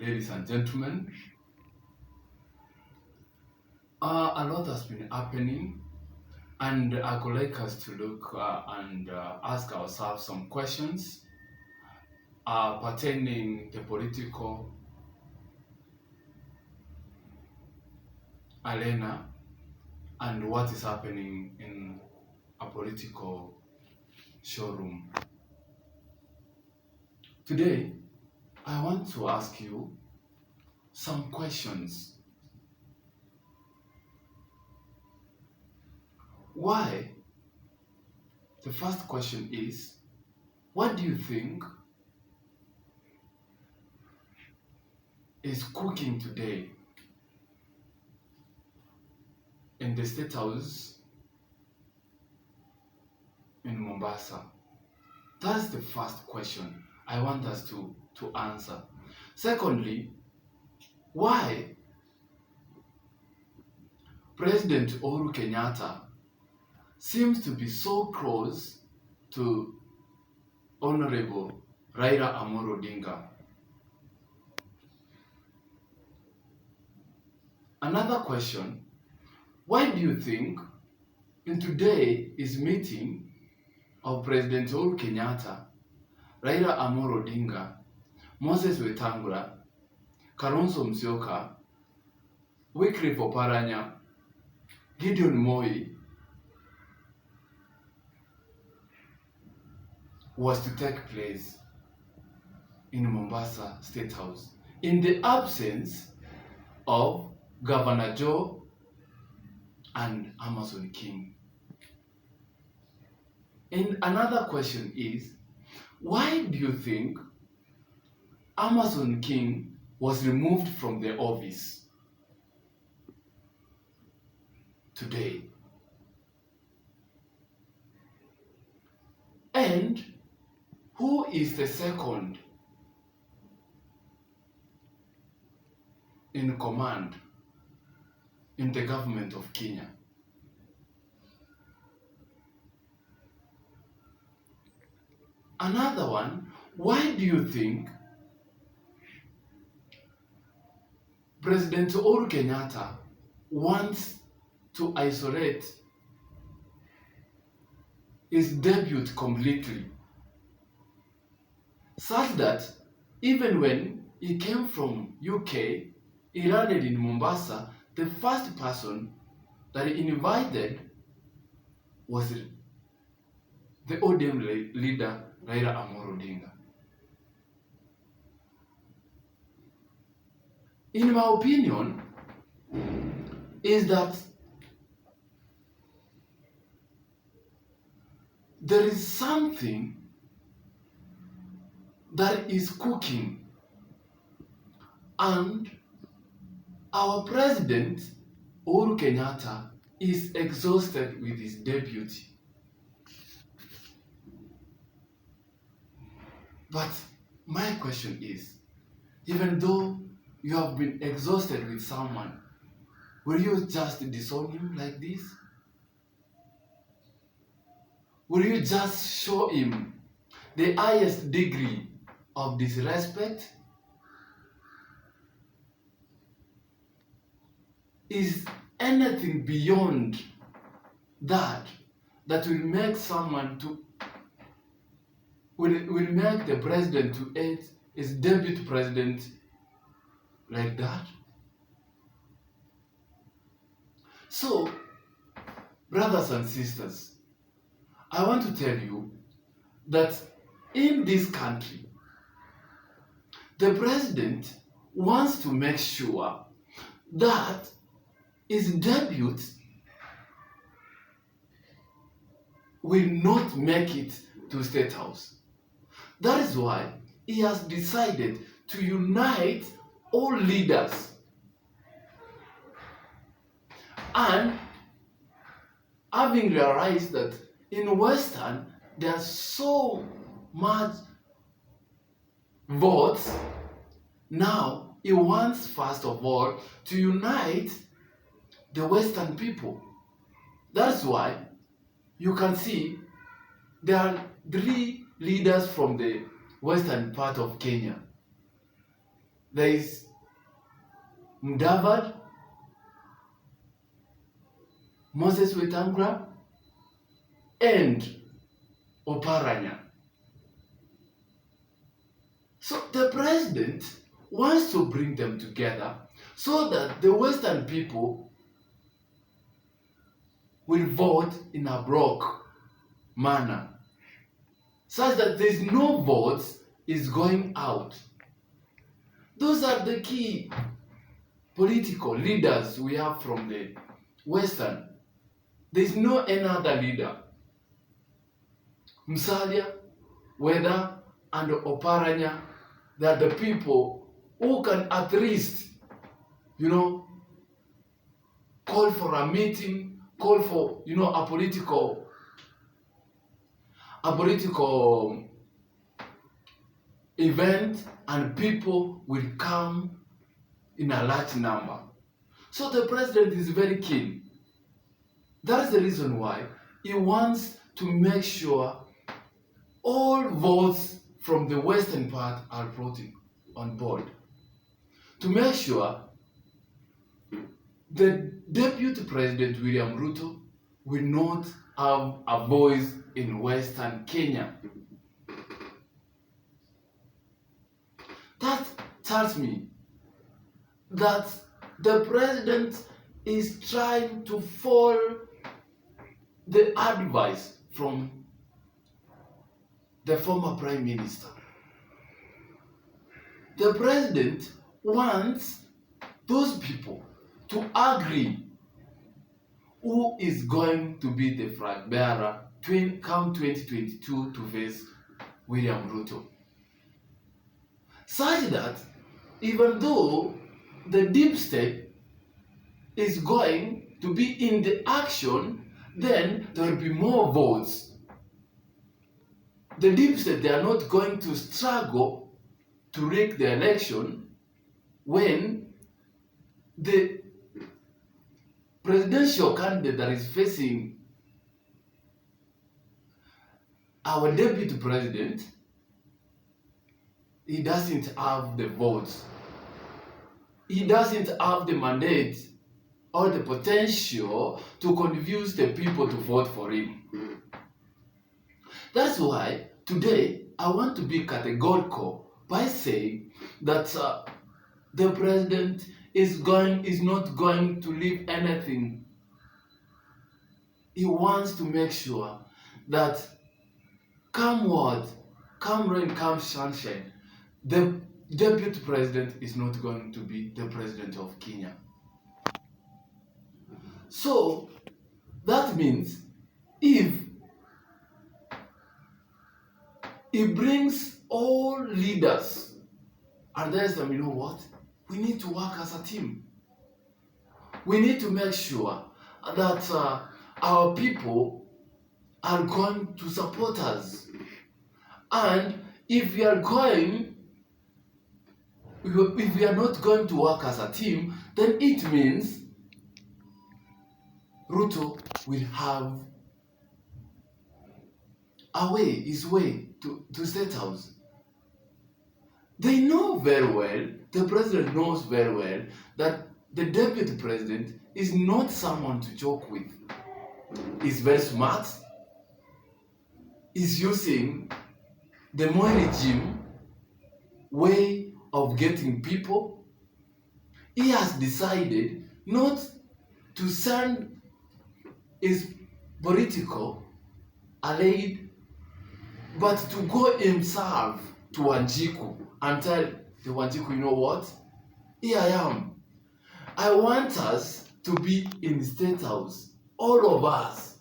ladies and gentlemen. A lot has been happening, and I would like us to look and ask ourselves some questions pertaining the political arena and what is happening in a political showroom. Today, I want to ask you some questions. Why? The first question is, what do you think is cooking today in the State House in Mombasa? That's the first question I want us to answer. Secondly, why President Uhuru Kenyatta seems to be so close to Honorable Raila Amolo Odinga? Another question, why do you think in today's meeting of President Uhuru Kenyatta, Raila Amolo Odinga, Moses Wetangula, Kalonzo Musyoka, Wycliffe Oparanya, Gideon Moi was to take place in Mombasa State House in the absence of Governor Joe and Amason King? And another question is, why do you think Amason King was removed from the office today? And who is the second in command in the government of Kenya? Another one, why do you think President Uhuru Kenyatta wants to isolate his debut completely, such that even when he came from UK, he landed in Mombasa, the first person that he invited was the ODM leader Raila Amolo Odinga? In my opinion, is that there is something that is cooking, and our president Uhuru Kenyatta is exhausted with his deputy. But my question is, even though you have been exhausted with someone, will you just disown him like this? Will you just show him the highest degree of disrespect? Is anything beyond that will make someone to will make the president to hate his deputy president like that? So, brothers and sisters, I want to tell you that in this country, the president wants to make sure that his debut will not make it to State House. That is why he has decided to unite all leaders. And having realized that in Western there are so much votes, now he wants first of all to unite the Western people. That's why you can see there are 3 leaders from the western part of Kenya. there is Mudavad, Moses Wetangula, and Oparanya. So the president wants to bring them together so that the Western people will vote in a block manner, such that there is no votes is going out. Those are the key political leaders we have from the Western. There is no any other leader. Musalia, Weda, and Oparanya, they are the people who can at least, call for a meeting, call for, a political event, and people will come in a large number. So the president is very keen. That's the reason why he wants to make sure all votes from the western part are brought on board. To make sure the Deputy President William Ruto will not have a voice in Western Kenya. That tells me that the president is trying to follow the advice from the former Prime Minister. The president wants those people to agree who is going to be the flag bearer come 2022 to face William Ruto. Such that even though the deep state is going to be in the action, then there will be more votes. The deep state, they are not going to struggle to rig the election when the presidential candidate that is facing our deputy president, he doesn't have the votes. He doesn't have the mandate or the potential to convince the people to vote for him. That's why today I want to be categorical by saying that the president is not going to leave anything. He wants to make sure that come what, come rain, come sunshine, the deputy president is not going to be the president of Kenya. So that means if he brings all leaders and tells them, you know what, we need to work as a team. We need to make sure that our people are going to support us. And if we are not going to work as a team, then it means Ruto will have his way to State House. They know very well, the president knows very well, that the deputy president is not someone to joke with. He's very smart. He's using the Moi regime way of getting people. He has decided not to send his political allied, but to go himself to Wanjiku and tell the Wanjiku, you know what? Here I am. I want us to be in the State House. All of us.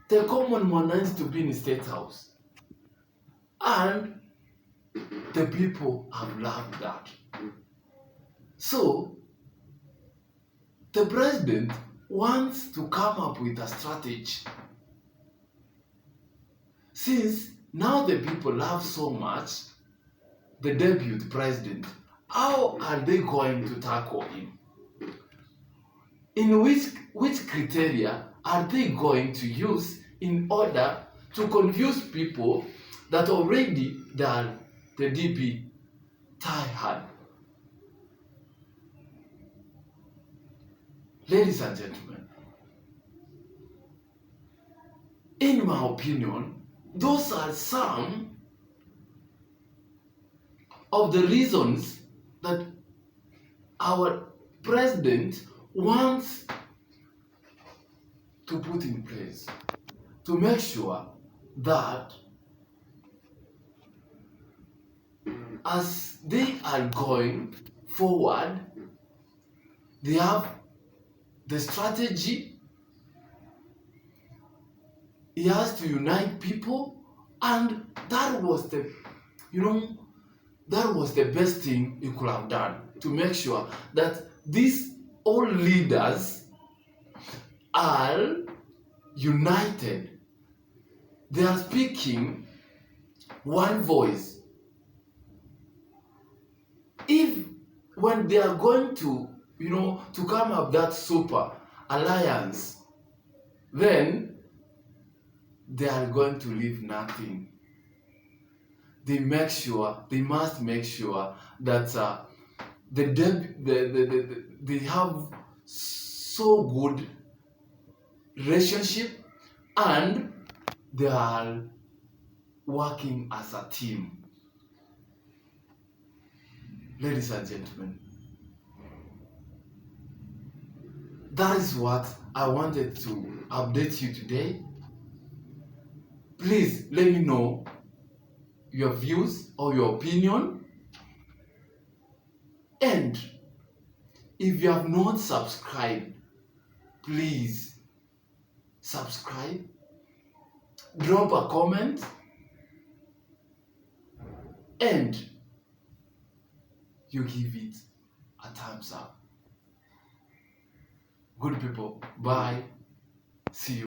The common man needs to be in the State House. And the people have loved that. So, the president wants to come up with a strategy. Since now the people love so much the deputy president, how are they going to tackle him? In which criteria are they going to use in order to confuse people that already the DP hard. Ladies and gentlemen, in my opinion, those are some of the reasons that our president wants to put in place to make sure that as they are going forward, they have the strategy. He has to unite people, and that was the, that was the best thing he could have done to make sure that these all leaders are united. They are speaking one voice. If when they are going to, to come up that super alliance, then they are going to leave nothing. They must make sure that they have so good relationship, and they are working as a team. Ladies and gentlemen, that is what I wanted to update you today. Please let me know your views or your opinion. And if you have not subscribed, please subscribe, drop a comment, and you give it a thumbs up. Good people, bye. See you.